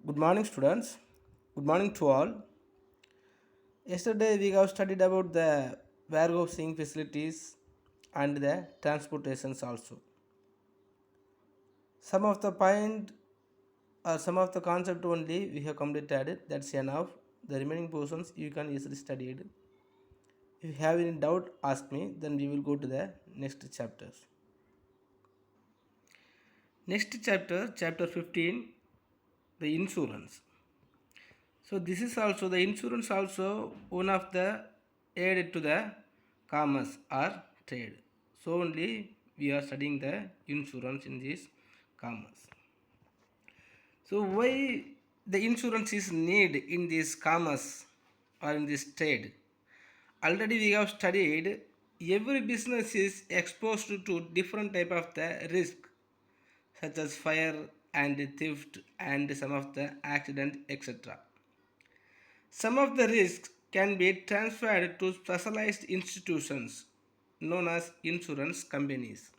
Good morning, students. Good morning to all. Yesterday, we have studied about the warehousing facilities and the transportations also. Some of the point or some of the concept only we have completed. That's enough. The remaining portions you can easily study it. If you have any doubt, ask me. Then we will go to the next chapter. Next chapter, chapter 15, the insurance. So this is also the insurance also one of the added to the commerce or trade. So only we are studying the insurance in this commerce. So why the insurance is need in this commerce or in this trade? Already we have studied every business is exposed to different type of the risk such as fire and theft and some of the accident etc. Some of the risks can be transferred to specialized institutions known as insurance companies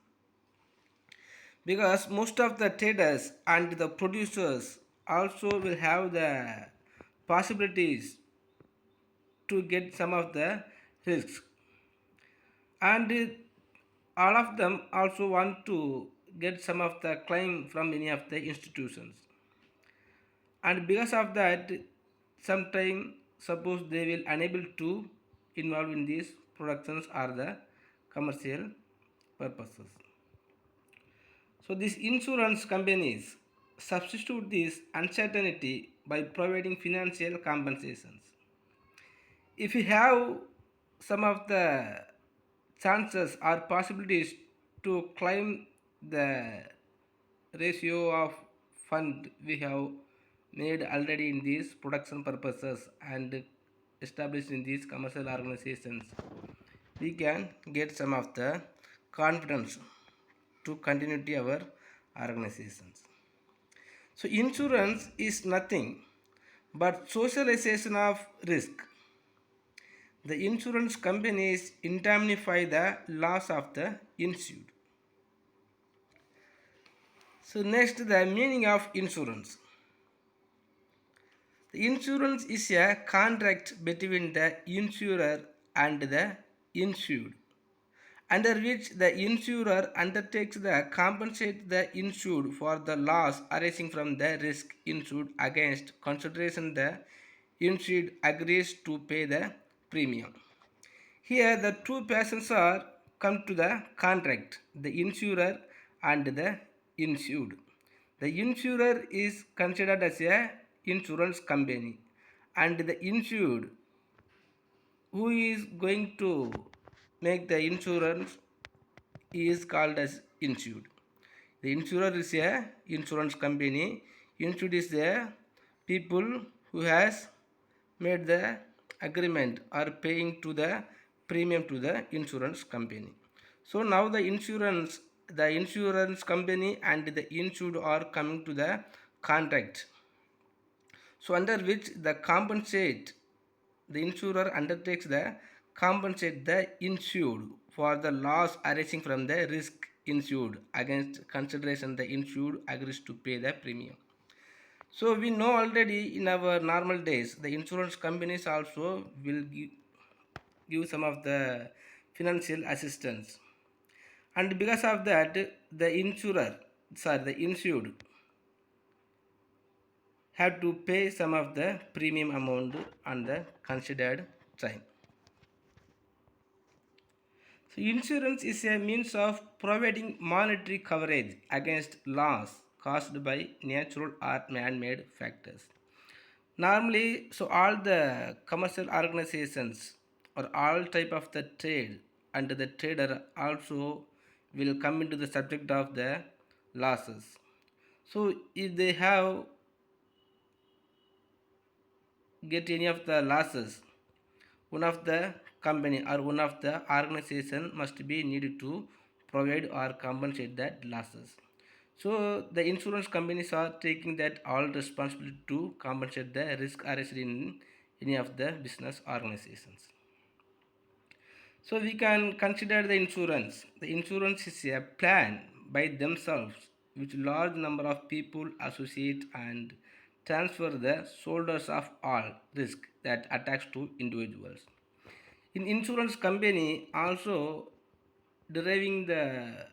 because most of the traders and the producers also will have the possibilities to get some of the risks, and all of them also want to get some of the claim from any of the institutions, and because of that sometime suppose they will unable to involve in these productions or the commercial purposes. So these insurance companies substitute this uncertainty by providing financial compensations. If you have some of the chances or possibilities to claim the ratio of fund we have made already in these production purposes and established in these commercial organizations, we can get some of the confidence to continue our organizations. So insurance is nothing but socialization of risk. The insurance companies indemnify the loss of the insured. So next, the meaning of insurance. The insurance is a contract between the insurer and the insured, under which the insurer undertakes to compensate the insured for the loss arising from the risk insured against consideration the insured agrees to pay the premium. Here the two persons are come to the contract, the insurer and the insured. The insurer is considered as a insurance company and the insured who is going to make the insurance is called as insured. The insurer is a insurance company. Insured is the people who has made the agreement or paying to the premium to the insurance company. So now the insurance company and the insured are coming to the contract. So under which the insurer undertakes the compensate the insured for the loss arising from the risk insured against consideration the insured agrees to pay the premium. So we know already in our normal days the insurance companies also will give some of the financial assistance, and because of that the insured have to pay some of the premium amount on the considered time. So insurance is a means of providing monetary coverage against loss caused by natural or man-made factors. Normally, so all the commercial organizations or all type of the trade and the trader also will come into the subject of the losses. So if they have get any of the losses, one of the company or one of the organization must be needed to provide or compensate that losses. So the insurance companies are taking that all responsibility to compensate the risk arising in any of the business organizations. So we can consider the insurance. The insurance is a plan by themselves which large number of people associate and transfer the shoulders of all risk that attacks to individuals. In insurance company also deriving the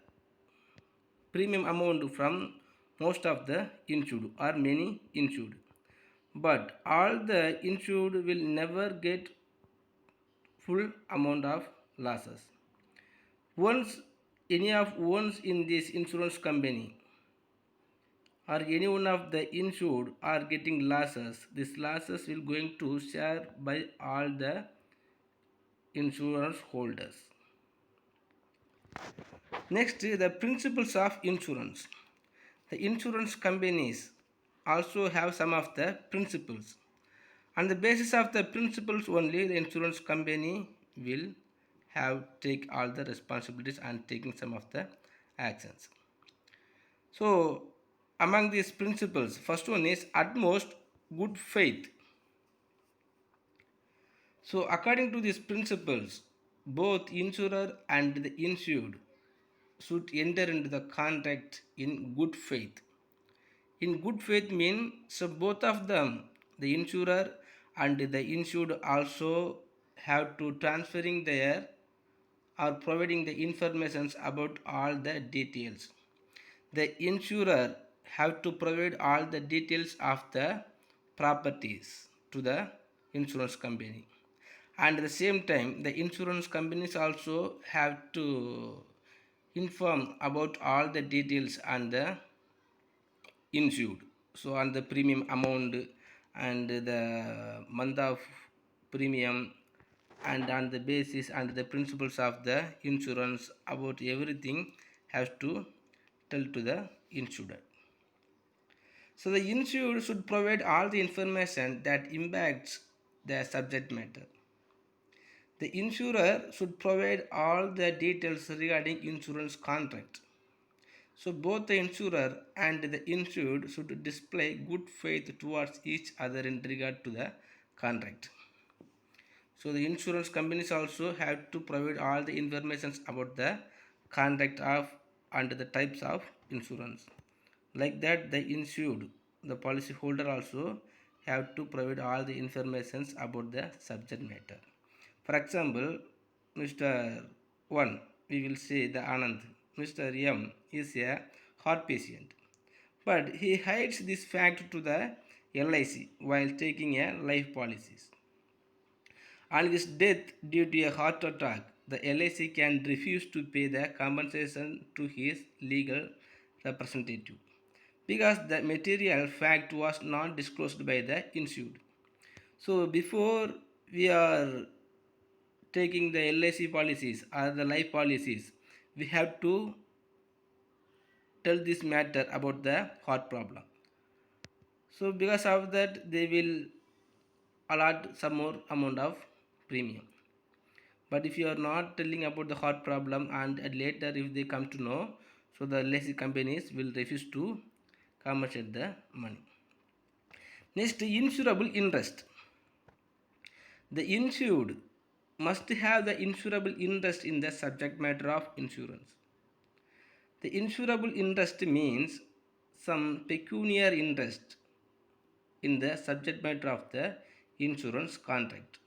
premium amount from most of the insured or many insured. But all the insured will never get full amount of losses. Once any of ones in this insurance company or any one of the insured are getting losses, these losses will going to share by all the insurance holders. Next, the principles of insurance. The insurance companies also have some of the principles. On the basis of the principles only, the insurance company will have take all the responsibilities and taking some of the actions. So, among these principles, first one is utmost good faith. So, according to these principles, both insurer and the insured should enter into the contract in good faith. In good faith means so both of them, the insurer and the insured also have to transferring their or providing the informations about all the details. The insurer have to provide all the details of the properties to the insurance company, and at the same time the insurance companies also have to inform about all the details and the insured, so on the premium amount and the month of premium, and on the basis and the principles of the insurance about everything has to tell to the insured. So the insured should provide all the information that impacts the subject matter. The insurer should provide all the details regarding insurance contract. So both the insurer and the insured should display good faith towards each other in regard to the contract. So the insurance companies also have to provide all the information about the contract of and the types of insurance. Like that, the insured, the policy holder also have to provide all the informations about the subject matter. For example, Mr. 1, we will say the Anand. Mr. M is a heart patient, but he hides this fact to the LIC while taking a life policies. On his death due to a heart attack, the LIC can refuse to pay the compensation to his legal representative because the material fact was not disclosed by the insured. So before we are taking the LIC policies or the life policies, we have to tell this matter about the heart problem. So because of that, they will allot some more amount of premium. But if you are not telling about the heart problem and later if they come to know, so the LIC companies will refuse to compensate the money. Next, insurable interest. The insured must have the insurable interest in the subject matter of insurance. The insurable interest means some pecuniary interest in the subject matter of the insurance contract.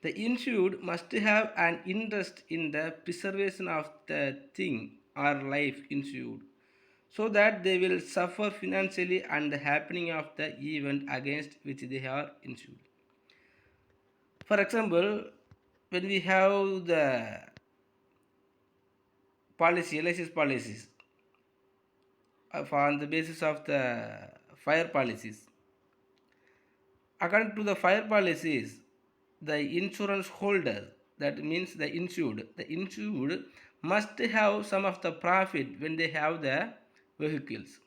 The insured must have an interest in the preservation of the thing or life insured so that they will suffer financially and the happening of the event against which they are insured. For example, when we have the policy, LIC's policies, on the basis of the fire policies, according to the fire policies, the insurance holder, that means the insured must have some of the profit when they have the vehicles,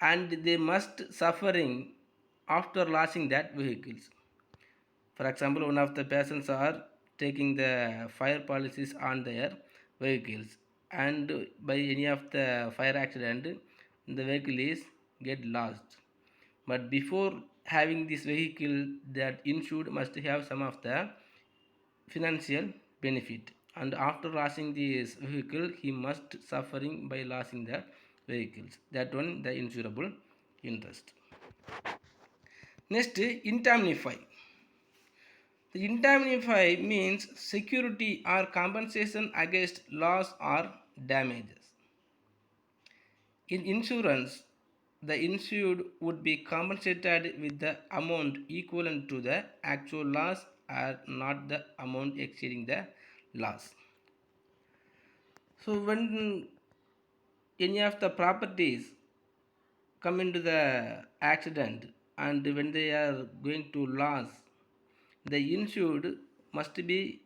and they must suffering after losing that vehicles. For example, one of the persons are taking the fire policies on their vehicles, and by any of the fire accident, the vehicle is get lost. But before having this vehicle, that insured must have some of the financial benefit, and after losing this vehicle, he must suffering by losing the vehicles. That one, the insurable interest. Next, indemnify. The indemnify means security or compensation against loss or damages. In insurance, the insured would be compensated with the amount equivalent to the actual loss or not the amount exceeding the loss. So when any of the properties come into the accident and when they are going to loss, the insured must be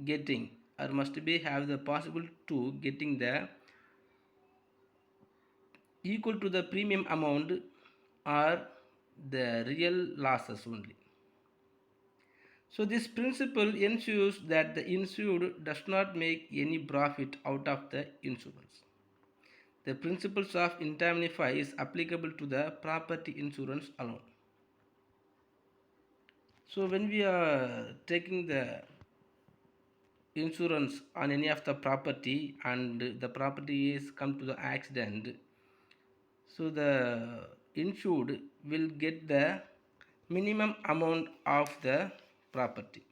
getting or must be have the possible to getting the equal to the premium amount or the real losses only. So this principle ensures that the insured does not make any profit out of the insurance. The principles of indemnify is applicable to the property insurance alone. So when we are taking the insurance on any of the property and the property is come to the accident, so the insured will get the minimum amount of the property.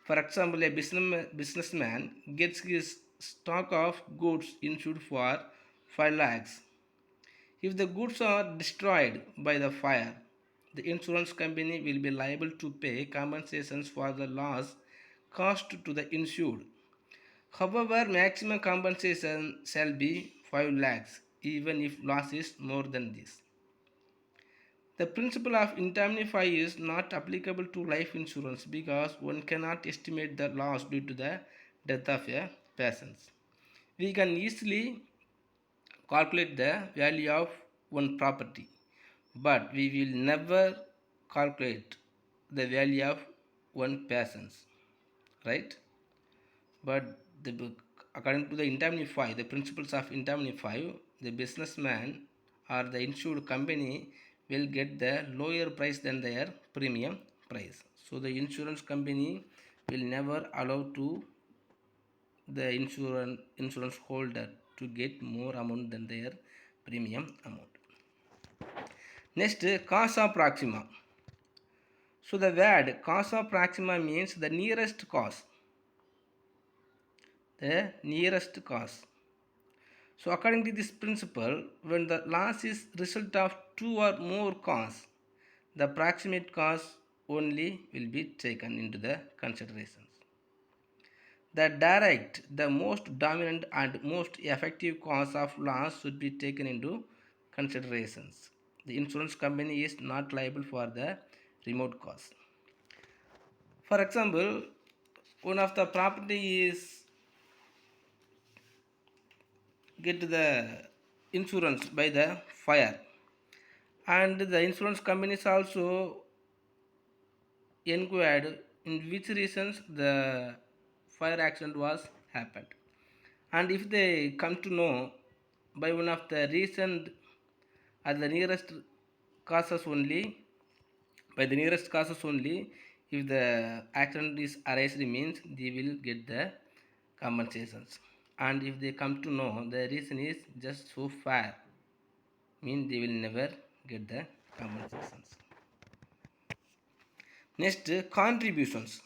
For example, a businessman gets his stock of goods insured for 5 lakhs. If the goods are destroyed by the fire, the insurance company will be liable to pay compensations for the loss caused to the insured. However, maximum compensation shall be 5 lakhs even if loss is more than this. The principle of indemnify is not applicable to life insurance because one cannot estimate the loss due to the death of a patient. We can easily calculate the value of one property, but we will never calculate the value of one patient, right? But according to the indemnify, the principles of indemnify, the businessman or the insured company will get the lower price than their premium price. So the insurance company will never allow to the insurance holder to get more amount than their premium amount. Next, causa proxima. So the word causa proxima means the nearest cause. The nearest cause. So according to this principle, when the loss is result of two or more cause, the proximate cause only will be taken into the considerations. The direct, the most dominant and most effective cause of loss should be taken into considerations. The insurance company is not liable for the remote cause. For example, one of the property is get the insurance by the fire, and the insurance companies also inquired in which reasons the fire accident was happened, and if they come to know by one of the recent at the nearest causes only, by the nearest causes only, if the accident is arised means they will get the compensations, and if they come to know the reason is just so far mean they will never get the compensations. Next, contributions.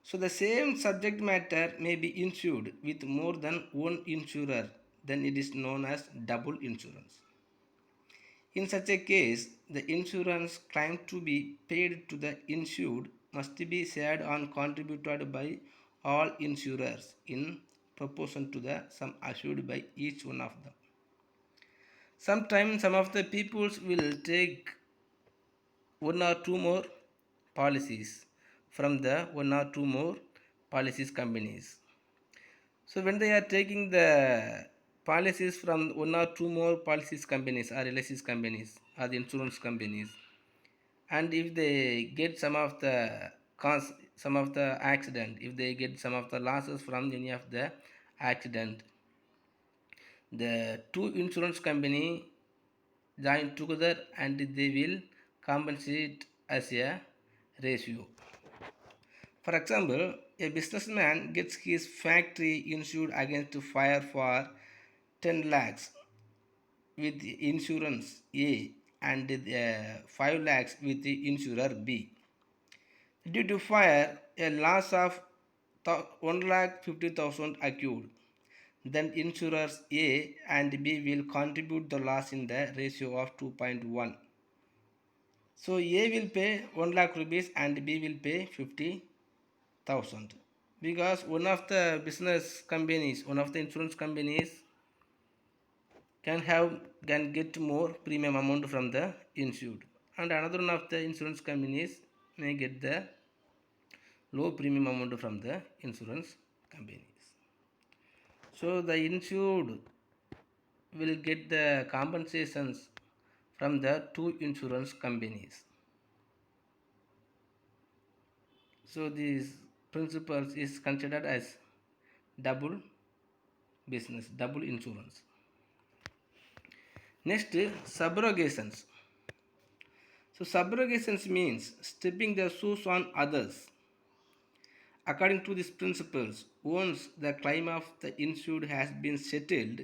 So the same subject matter may be insured with more than one insurer, then it is known as double insurance. In such a case, the insurance claim to be paid to the insured must be shared and contributed by all insurers in proportion to the sum assured by each one of them. Sometimes some of the peoples will take one or two more policies from the one or two more policies companies. So when they are taking the policies from one or two more policies companies or LICs companies or the insurance companies, and if they get some of the cause, some of the accident, if they get some of the losses from any of the accident, the two insurance company join together and they will compensate as a ratio. For example, a businessman gets his factory insured against fire for 10 lakhs, with the insurance A and 5 lakhs with the insurer B. Due to fire, a loss of 1,50,000 occurred. Then insurers A and B will contribute the loss in the ratio of 2.1. So A will pay 1 lakh rupees and B will pay 50,000, because one of the business companies, one of the insurance companies can have can get more premium amount from the insured, and another one of the insurance companies may get the low premium amount from the insurance companies. So the insured will get the compensations from the two insurance companies. So these principles is considered as double business, double insurance. Next, subrogations. So subrogations means stepping the shoes on others. According to these principles, once the claim of the insured has been settled,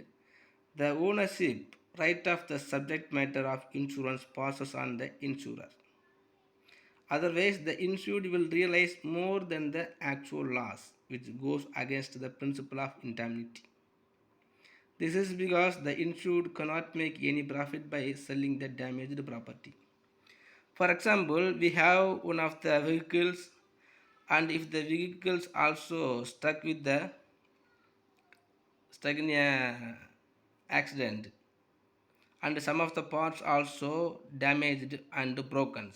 the ownership right of the subject matter of insurance passes on the insurer. Otherwise, the insured will realize more than the actual loss, which goes against the principle of indemnity. This is because the insured cannot make any profit by selling the damaged property. For example, we have one of the vehicles, and if the vehicles also stuck in a accident, and some of the parts also damaged and broken.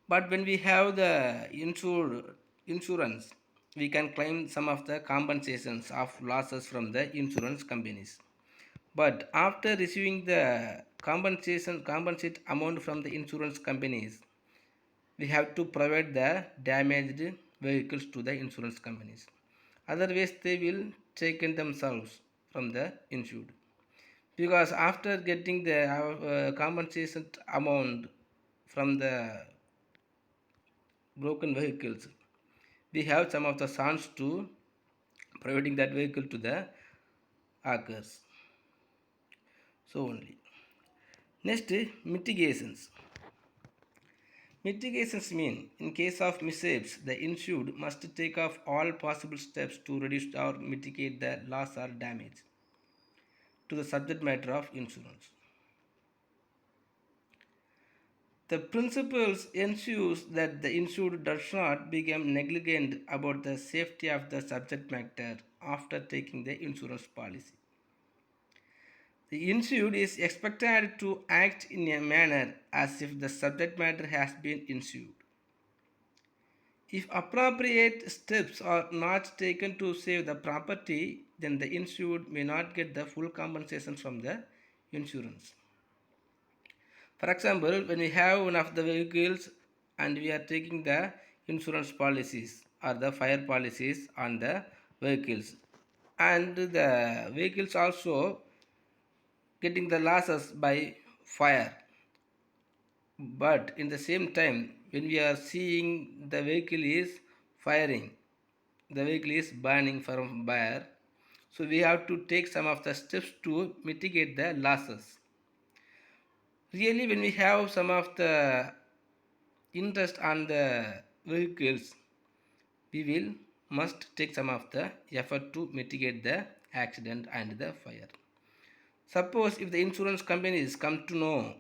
But when we have the insurance, we can claim some of the compensations of losses from the insurance companies. But after receiving the compensate amount from the insurance companies, we have to provide the damaged vehicles to the insurance companies. Otherwise, they will take in themselves from the insured. Because after getting the compensation amount from the broken vehicles, we have some of the chance to providing that vehicle to the hackers. So only. Next, mitigations. Mitigations mean in case of mishaps, the insured must take off all possible steps to reduce or mitigate the loss or damage to the subject matter of insurance. The principles ensures that the insured does not become negligent about the safety of the subject matter after taking the insurance policy. The insured is expected to act in a manner as if the subject matter has been insured. If appropriate steps are not taken to save the property, then the insured may not get the full compensation from the insurance. For example, when we have one of the vehicles and we are taking the insurance policies or the fire policies on the vehicles, and the vehicles also getting the losses by fire, but in the same time when we are seeing the vehicle is firing, the vehicle is burning from fire, so we have to take some of the steps to mitigate the losses. Really, when we have some of the interest on the vehicles, we will must take some of the effort to mitigate the accident and the fire. Suppose if the insurance companies come to know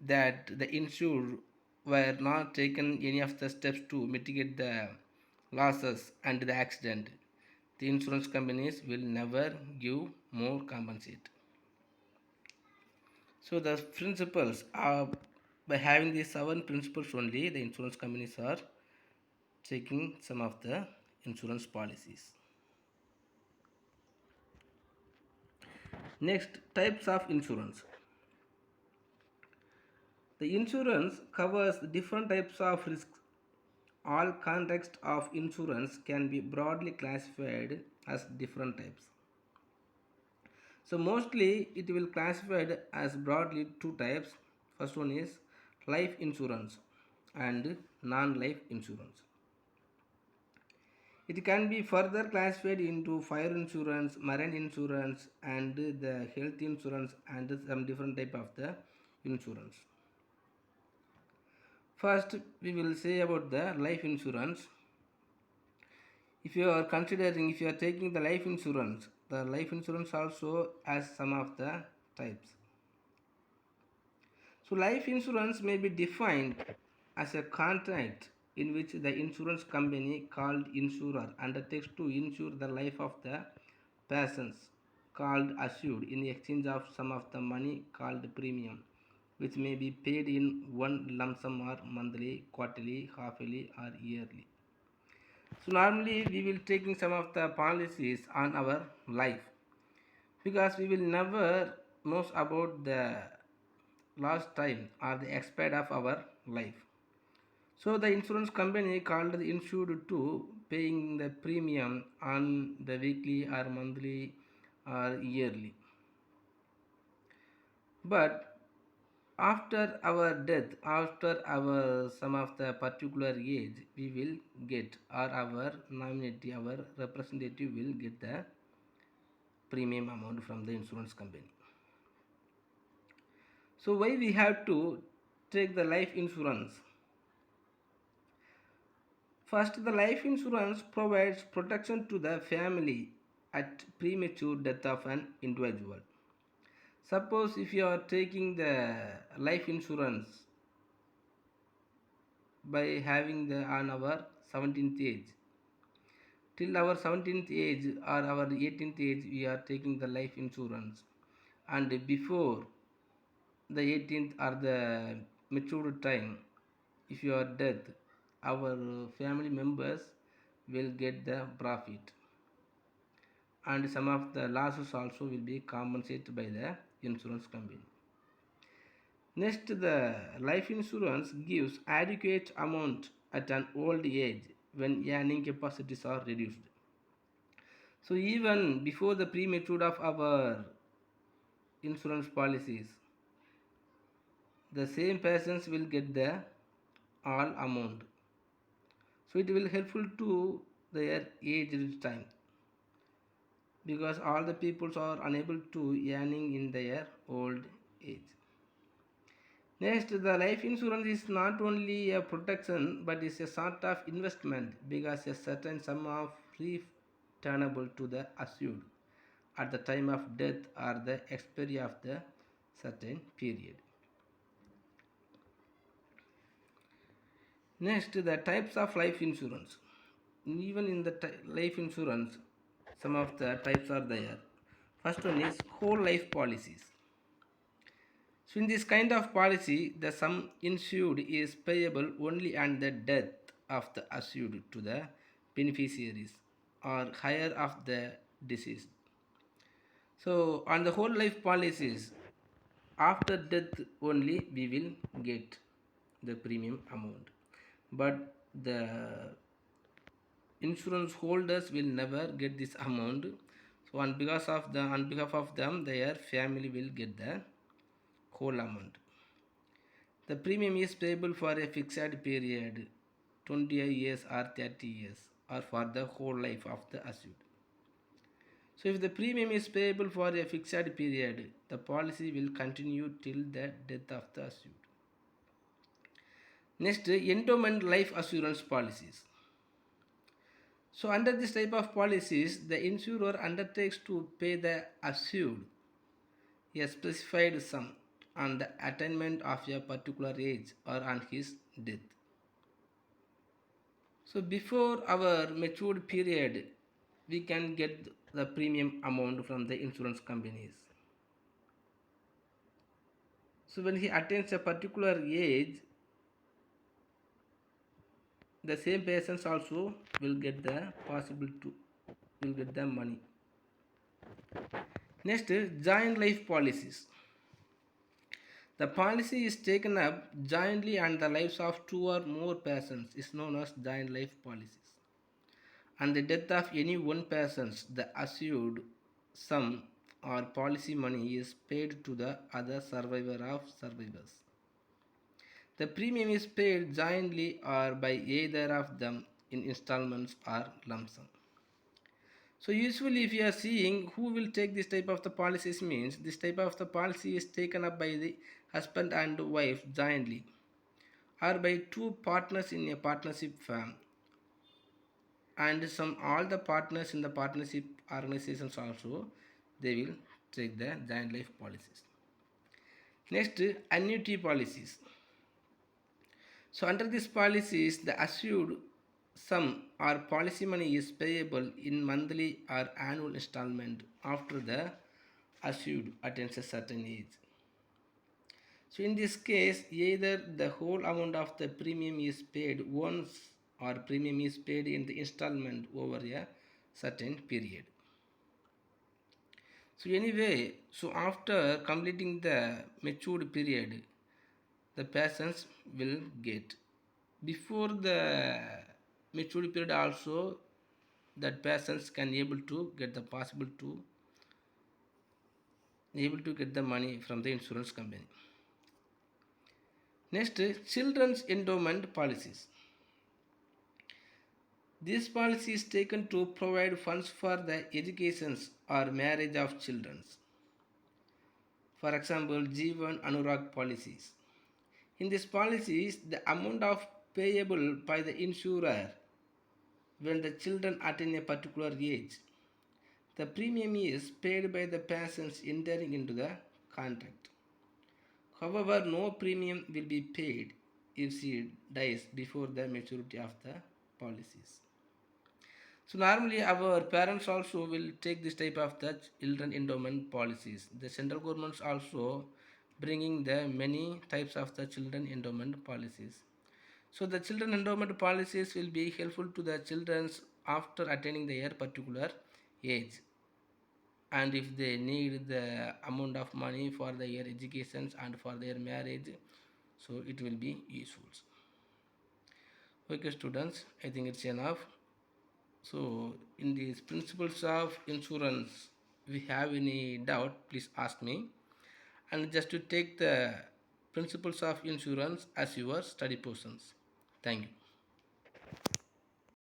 that the insured were not taken any of the steps to mitigate the losses and the accident, the insurance companies will never give more compensate. So the principles are, by having these 7 principles only, the insurance companies are taking some of the insurance policies. Next, types of insurance. The insurance covers different types of risks. All contexts of insurance can be broadly classified as different types. So mostly it will classified as broadly two types. First one is life insurance and non-life insurance. It can be further classified into fire insurance, marine insurance, and the health insurance, and some different type of the insurance. First, we will say about the life insurance. If you are taking the life insurance also has some of the types. So life insurance may be defined as a contract in which the insurance company called insurer undertakes to insure the life of the persons called assured in exchange of some of the money called premium, which may be paid in one lump sum or monthly, quarterly, halfly, or yearly. So normally we will taking some of the policies on our life because we will never knows about the last time or the expired of our life. So the insurance company called the insured to paying the premium on the weekly or monthly or yearly. But after our death, after our some of the particular age, we will get or our nominee, our representative will get the premium amount from the insurance company. So why we have to take the life insurance? First, the life insurance provides protection to the family at premature death of an individual. Suppose if you are taking the life insurance by having the on our 17th age, till our 17th age or our 18th age we are taking the life insurance, and before the 18th or the mature time, if you are dead, our family members will get the profit, and some of the losses also will be compensated by the insurance company. Next, the life insurance gives adequate amount at an old age when earning capacities are reduced. So even before the premature of our insurance policies, the same persons will get the all amount. So it will helpful to their aged time because all the peoples are unable to earning in their old age. Next, the life insurance is not only a protection but is a sort of investment because a certain sum of returnable to the assured at the time of death or the expiry of the certain period. Next, the types of life insurance. Even in the life insurance, some of the types are there. First one is whole life policies. So in this kind of policy, the sum insured is payable only on the death of the assured to the beneficiaries or higher of the deceased. So on the whole life policies, after death only we will get the premium amount. But the insurance holders will never get this amount. So on behalf of them, their family will get the whole amount. The premium is payable for a fixed period, 20 years or 30 years, or for the whole life of the assured. So if the premium is payable for a fixed period, the policy will continue till the death of the assured. Next, endowment life assurance policies. So under this type of policies, the insurer undertakes to pay the assured a specified sum on the attainment of a particular age or on his death. So before our matured period, we can get the premium amount from the insurance companies. So when he attains a particular age, the same persons also will get the possible to will get the money. Next, joint life policies. The policy is taken up jointly on the lives of two or more persons is known as joint life policies. On the death of any one person, the assured sum or policy money is paid to the other survivor of survivors. The premium is paid jointly or by either of them in installments or lump sum. So usually if you are seeing who will take this type of the policies means this type of the policy is taken up by the husband and wife jointly or by two partners in a partnership firm, and some all the partners in the partnership organizations also they will take the joint life policies. Next, annuity policies. So under these policies, the assured sum or policy money is payable in monthly or annual installment after the assured attains a certain age. So in this case, either the whole amount of the premium is paid once or premium is paid in the installment over a certain period. So anyway, so after completing the matured period, the persons will get. Before the maturity period also, that persons can able to get the possible to able to get the money from the insurance company. Next, children's endowment policies. This policy is taken to provide funds for the educations or marriage of children. For example, Jeevan Anurag policies. In these policies, the amount of payable by the insurer when the children attain a particular age, the premium is paid by the persons entering into the contract. However, no premium will be paid if she dies before the maturity of the policies. So normally our parents also will take this type of the children endowment policies. The central governments also bringing the many types of the children endowment policies. So the children endowment policies will be helpful to the children after attaining their particular age, and if they need the amount of money for their educations and for their marriage, so it will be useful. Okay students, I think it's enough. So in these principles of insurance, if you have any doubt, please ask me, and just to take the principles of insurance as your study portions. Thank you.